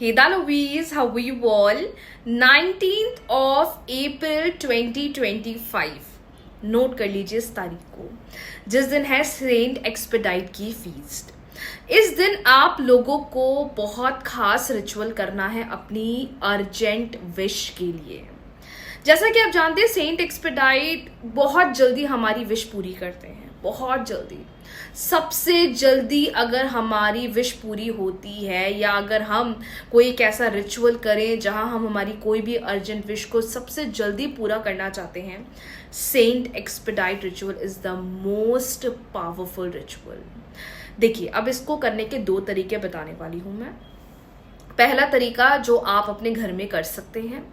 Hey Louise, how are you all? 19th of April 2025. Note कर लीजिए इस तारीख को, जिस दिन है सेंट एक्सपेडाइट की फीस्ट। इस दिन आप लोगों को बहुत खास रिचुअल करना है अपनी अर्जेंट विश के लिए। जैसा कि आप जानते हैं, सेंट एक्सपेडाइट बहुत जल्दी हमारी विश पूरी करते हैं, बहुत जल्दी। सबसे जल्दी अगर हमारी विश पूरी होती है या अगर हम कोई एक ऐसा रिचुअल करें जहां हम हमारी कोई भी अर्जेंट विश को सबसे जल्दी पूरा करना चाहते हैं, Saint Expedite ritual is the most powerful ritual. देखिए, अब इसको करने के 2 तरीके बताने वाली हूं मैं। पहला तरीका जो आप अपने घर में कर सकते हैं।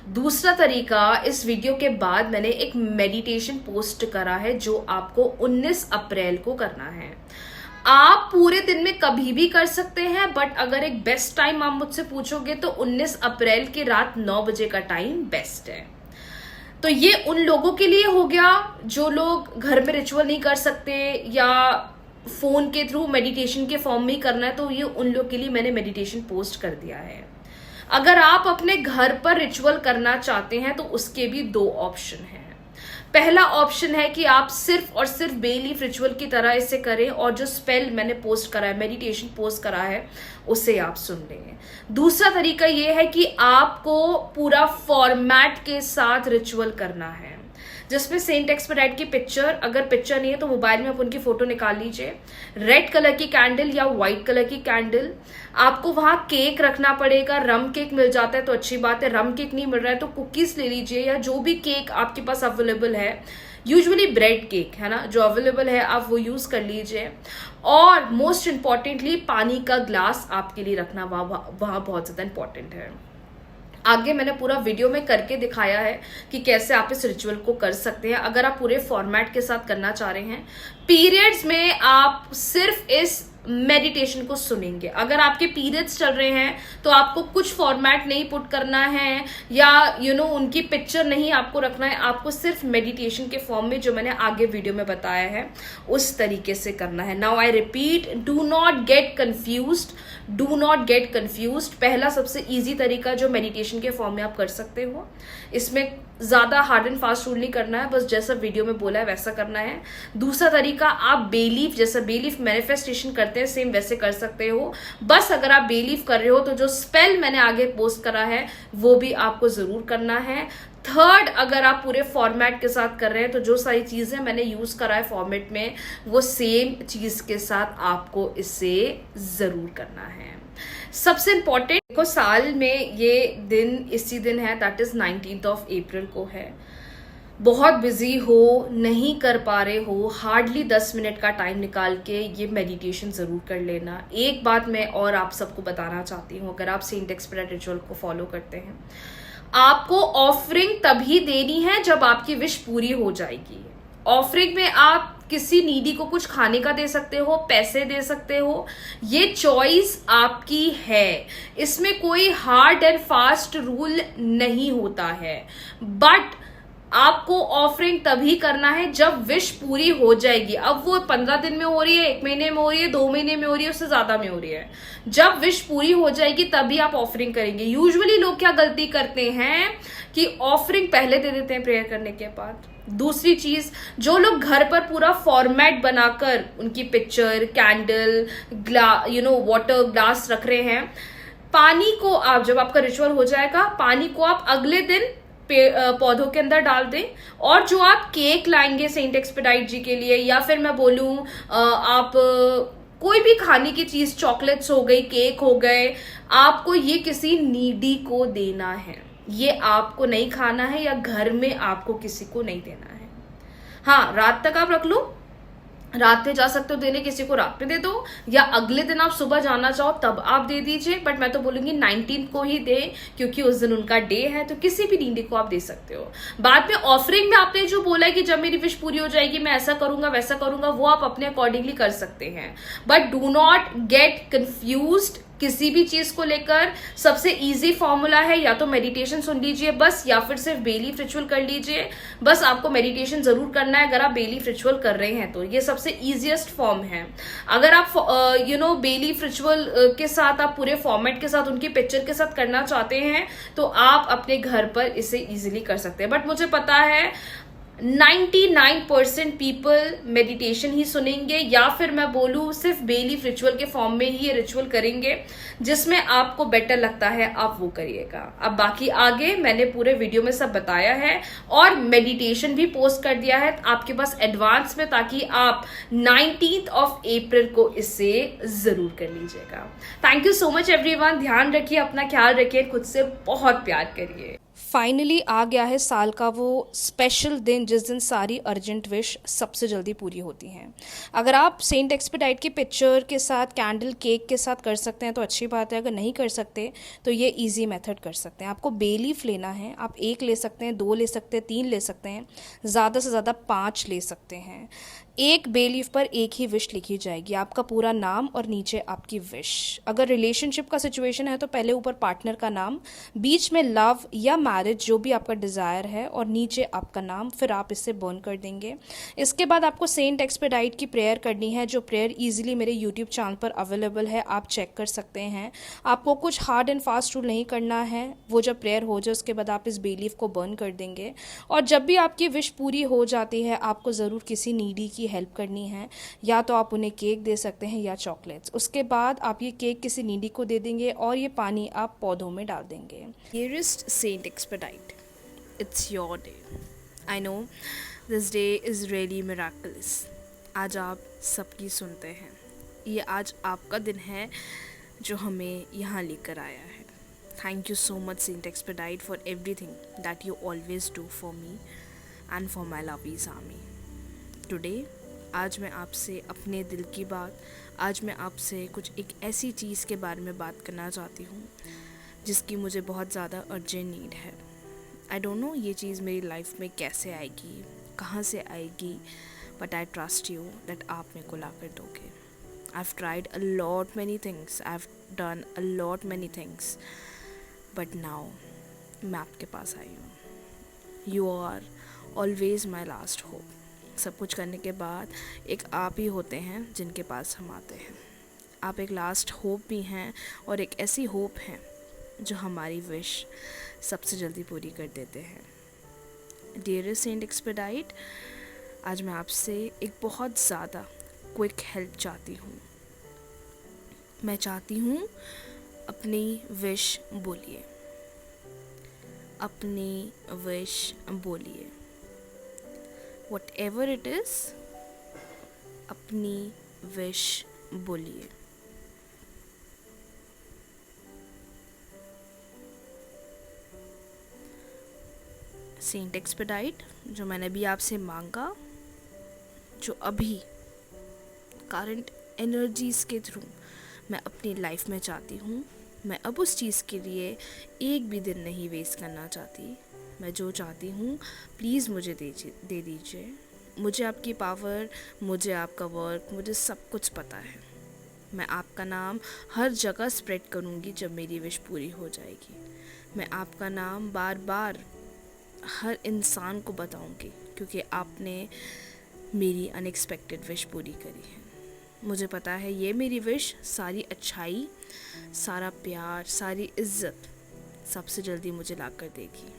दूसरा तरीका, इस वीडियो के बाद मैंने एक मेडिटेशन पोस्ट करा है जो आपको 19 अप्रैल को करना है। आप पूरे दिन में कभी भी कर सकते हैं, बट अगर एक बेस्ट टाइम आप मुझसे पूछोगे तो 19 अप्रैल की रात 9 बजे का टाइम बेस्ट है। तो ये उन लोगों के लिए हो गया जो लोग घर में रिचुअल नहीं कर सकते या फोन के थ्रू मेडिटेशन के फॉर्म में ही करना है, तो ये उन लोगों के लिए मैंने मेडिटेशन पोस्ट कर दिया है। अगर आप अपने घर पर रिचुअल करना चाहते हैं तो उसके भी 2 ऑप्शन हैं। पहला ऑप्शन है कि आप सिर्फ और सिर्फ बेलीफ रिचुअल की तरह इसे करें और जो स्पेल मैंने पोस्ट करा है, मेडिटेशन पोस्ट करा है, उसे आप सुन लें। दूसरा तरीका यह है कि आपको पूरा फॉर्मेट के साथ रिचुअल करना है, जिसमें सेंट एक्सपेडाइट की पिक्चर, अगर पिक्चर नहीं है तो मोबाइल में आप उनकी फोटो निकाल लीजिए, रेड कलर की कैंडल या व्हाइट कलर की कैंडल। आपको वहां केक रखना पड़ेगा। रम केक मिल जाता है तो अच्छी बात है, रम केक नहीं मिल रहा है तो कुकीज ले लीजिए या जो भी केक आपके पास अवेलेबल है। यूजुअली ब्रेड केक है ना, जो अवेलेबल है आप वो यूज कर लीजिए। और मोस्ट इंपॉर्टेंटली, पानी का ग्लास आपके लिए रखना वहां बहुत ज्यादा इंपॉर्टेंट है। आगे मैंने पूरा वीडियो में करके दिखाया है कि कैसे आप इस रिचुअल को कर सकते हैं अगर आप पूरे फॉर्मेट के साथ करना चाह रहे हैं। पीरियड्स में आप सिर्फ इस मेडिटेशन को सुनेंगे। अगर आपके पीरियड्स चल रहे हैं तो आपको कुछ फॉर्मेट नहीं पुट करना है या उनकी पिक्चर नहीं आपको रखना है, आपको सिर्फ मेडिटेशन के फॉर्म में जो मैंने आगे वीडियो में बताया है उस तरीके से करना है। Now I repeat, do not gate confused, do not gate confused. पहला सबसे इजी तरीका जो मेडिटेशन के फॉर्म में आप कर सकते हो, इसमें ज्यादा हार्ड एंड फास्ट रूल नहीं करना है, बस जैसा वीडियो में बोला है वैसा करना है। दूसरा तरीका, आप बेलीफ, जैसा बेलीफ मैनिफेस्टेशन करते हैं सेम वैसे कर सकते हो। बस अगर आप बेलीफ कर रहे हो तो जो स्पेल मैंने आगे पोस्ट करा है वो भी आपको जरूर करना है। थर्ड, अगर आप पूरे फॉर्मेट के साथ कर रहे हैं तो जो सारी चीजें मैंने यूज करा है फॉर्मेट में वो सेम चीज के साथ आपको इसे जरूर करना है। सबसे इंपॉर्टेंट, देखो साल में ये दिन इसी दिन है, that is 19th of April को है। बहुत बिजी हो, नहीं कर पा रहे हो, हार्डली 10 मिनट का टाइम निकाल के ये मेडिटेशन जरूर कर लेना। एक बात मैं और आप सबको बताना चाहती हूँ, अगर आप सेंट एक्सपेडाइट रिचुअल को फॉलो करते हैं, आपको ऑफरिंग तभी देनी है जब आपकी विश पूरी हो जाएगी। ऑफरिंग में आप किसी नीडी को कुछ खाने का दे सकते हो, पैसे दे सकते हो, ये चॉइस आपकी है। इसमें कोई हार्ड एंड फास्ट रूल नहीं होता है, बट आपको ऑफरिंग तभी करना है जब विश पूरी हो जाएगी। अब वो 15 दिन में हो रही है, 1 महीने में हो रही है, 2 महीने में हो रही है, उससे ज्यादा में हो रही है, जब विश पूरी हो जाएगी तभी आप ऑफरिंग करेंगे। यूजुअली लोग क्या गलती करते हैं कि ऑफरिंग पहले दे देते हैं प्रेयर करने के बाद। दूसरी चीज, जो लोग घर पर पूरा फॉर्मेट बनाकर उनकी पिक्चर, कैंडल, वाटर ग्लास रख रहे हैं, पानी को आप, जब आपका रिचुअल हो जाएगा, पानी को आप अगले दिन पौधों के अंदर डाल दें। और जो आप केक लाएंगे सेंट एक्सपेडाइट जी के लिए, या फिर मैं बोलूं आप कोई भी खाने की चीज, चॉकलेट्स हो गई, केक हो गए, आपको ये किसी नीडी को देना है। ये आपको नहीं खाना है या घर में आपको किसी को नहीं देना है। हाँ, रात तक आप रख लो, रात में जा सकते हो देने, किसी को रात में दे दो, या अगले दिन आप सुबह जाना चाहो तब आप दे दीजिए। बट मैं तो बोलूंगी 19 को ही दे, क्योंकि उस दिन उनका डे है, तो किसी भी नीडी को आप दे सकते हो। बाद में ऑफरिंग में आपने जो बोला है कि जब मेरी विश पूरी हो जाएगी मैं ऐसा करूंगा वैसा करूंगा, वो आप अपने अकॉर्डिंगली कर सकते हैं। But do not gate confused किसी भी चीज को लेकर सबसे इजी फॉर्मूला है, या तो मेडिटेशन सुन लीजिए बस, या फिर सिर्फ बेलीफ रिचुअल कर लीजिए बस। आपको मेडिटेशन जरूर करना है अगर आप बेलीफ रिचुअल कर रहे हैं, तो ये सबसे इजीएस्ट फॉर्म है। अगर आप बेलीफ रिचुअल के साथ आप पूरे फॉर्मेट के साथ उनकी पिक्चर के साथ करना चाहते हैं तो आप अपने घर पर इसे इजीली कर सकते हैं। बट मुझे पता है 99% पीपल मेडिटेशन ही सुनेंगे, या फिर मैं बोलूं सिर्फ बेलीफ रिचुअल के फॉर्म में ही ये रिचुअल करेंगे, जिसमें आपको बेटर लगता है आप वो करिएगा। अब बाकी आगे मैंने पूरे वीडियो में सब बताया है, और मेडिटेशन भी पोस्ट कर दिया है आपके पास एडवांस में, ताकि आप 19th ऑफ अप्रैल को इसे जरूर कर लीजिएगा। Thank you so much everyone. ध्यान रखिए, अपना ख्याल रखिए, खुद से बहुत प्यार करिए। फाइनली आ गया है साल का वो स्पेशल दिन जिस दिन सारी अर्जेंट विश सबसे जल्दी पूरी होती हैं। अगर आप सेंट एक्सपेडाइट की पिक्चर के साथ कैंडल केक के साथ कर सकते हैं तो अच्छी बात है। अगर नहीं कर सकते तो ये इजी मेथड कर सकते हैं। आपको बे लीफ लेना है, आप 1 ले सकते हैं, 2 ले सकते हैं, 3 ले सकते हैं, ज़्यादा से ज़्यादा 5 ले सकते हैं। एक बे लीफ पर एक ही विश लिखी जाएगी, आपका पूरा नाम और नीचे आपकी विश। अगर रिलेशनशिप का सिचुएशन है तो पहले ऊपर पार्टनर का नाम, बीच में लव या मैरिज जो भी आपका डिज़ायर है, और नीचे आपका नाम, फिर आप इससे बर्न कर देंगे। इसके बाद आपको सेंट एक्सपेडाइट की प्रेयर करनी है, जो प्रेयर ईजिली मेरे यूट्यूब चैनल पर अवेलेबल है, आप चेक कर सकते हैं। आपको कुछ हार्ड एंड फास्ट रूल नहीं करना है। वो जब प्रेयर हो जाए उसके बाद आप इस बे लीफ को बर्न कर देंगे। और जब भी आपकी विश पूरी हो जाती है आपको ज़रूर किसी नीडी की हेल्प करनी है, या तो आप उन्हें केक दे सकते हैं या चॉकलेट्स। उसके बाद आप ये केक किसी नीडी को दे देंगे और ये पानी आप पौधों में डाल देंगे। Dearest saint Expedite, it's your day. I know this day is really miraculous. आज आप सबकी सुनते हैं। ये आज आपका दिन है जो हमें यहाँ लेकर आया है। Thank you so much saint Expedite for everything that you always do for me and for my lovies army. Today आज मैं आपसे अपने दिल की बात, आज मैं आपसे कुछ एक ऐसी चीज़ के बारे में बात करना चाहती हूँ जिसकी मुझे बहुत ज़्यादा अर्जेंट नीड है। आई डोंट नो ये चीज़ मेरी लाइफ में कैसे आएगी, कहाँ से आएगी, but I trust you that आप मेरे को ला कर दोगे। I have tried a lot many things, I have done a lot many things, but now मैं आपके पास आई हूँ। You are always my last hope. सब कुछ करने के बाद एक आप ही होते हैं जिनके पास हम आते हैं। आप एक लास्ट होप भी हैं, और एक ऐसी होप हैं जो हमारी विश सबसे जल्दी पूरी कर देते हैं। डियरेस्ट सेंट एक्सपेडाइट, आज मैं आपसे एक बहुत ज़्यादा क्विक हेल्प चाहती हूँ। मैं चाहती हूँ अपनी विश बोलिए, अपनी विश बोलिए। Whatever it is, अपनी विश बोलिए। सेंट एक्सपेडाइट, जो मैंने भी आपसे मांगा, जो अभी करंट एनर्जीज के थ्रू मैं अपनी लाइफ में चाहती हूँ, मैं अब उस चीज़ के लिए एक भी दिन नहीं वेस्ट करना चाहती। मैं जो चाहती हूँ प्लीज़ मुझे दे दीजिए। मुझे आपकी पावर, मुझे आपका वर्क, मुझे सब कुछ पता है। मैं आपका नाम हर जगह स्प्रेड करूँगी जब मेरी विश पूरी हो जाएगी। मैं आपका नाम बार बार हर इंसान को बताऊँगी, क्योंकि आपने मेरी अनएक्सपेक्टेड विश पूरी करी है। मुझे पता है ये मेरी विश सारी अच्छाई, सारा प्यार, सारी इज्जत सबसे जल्दी मुझे ला कर देगी।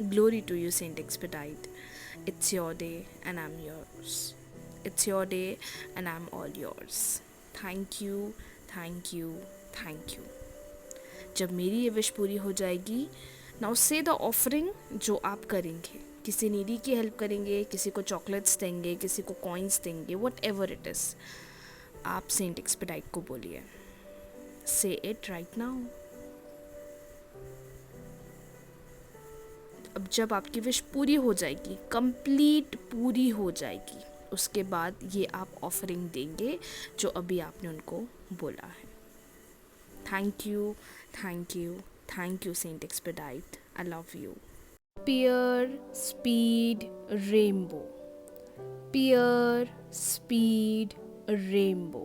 Glory to you, Saint Expedite. It's your day and I'm yours. It's your day and I'm all yours. Thank you, thank you, thank you. जब मेरी ये विश पूरी हो जाएगी, now say the offering जो आप करेंगे। किसी नीडी की हेल्प करेंगे, किसी को चॉकलेट्स देंगे, किसी को कॉइन्स देंगे, whatever it is, आप सेंट एक्सपेडाइट को बोलिए। Say it right now. अब जब आपकी विश पूरी हो जाएगी, कंप्लीट पूरी हो जाएगी, उसके बाद ये आप ऑफरिंग देंगे जो अभी आपने उनको बोला है। Thank you, thank you, thank you Saint Expedite. I love you. Pear speed rainbow, pear speed rainbow.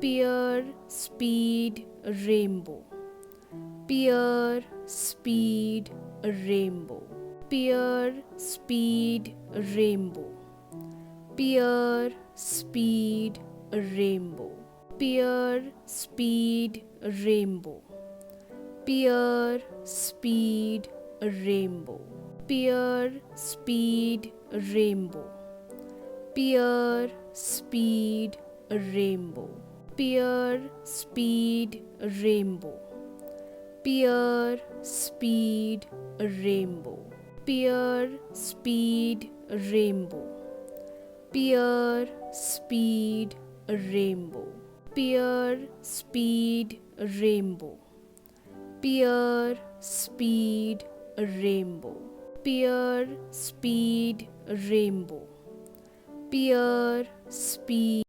Pear speed rainbow. Pear speed rainbow. Pear speed rainbow. Pear speed rainbow. Pear speed rainbow. Pear speed rainbow. Pear speed rainbow. Pear speed rainbow. Pear speed rainbow. Pear speed rainbow. Pear speed rainbow. Pear speed rainbow. Pear speed rainbow. Pear speed rainbow. Pear speed rainbow. Pear speed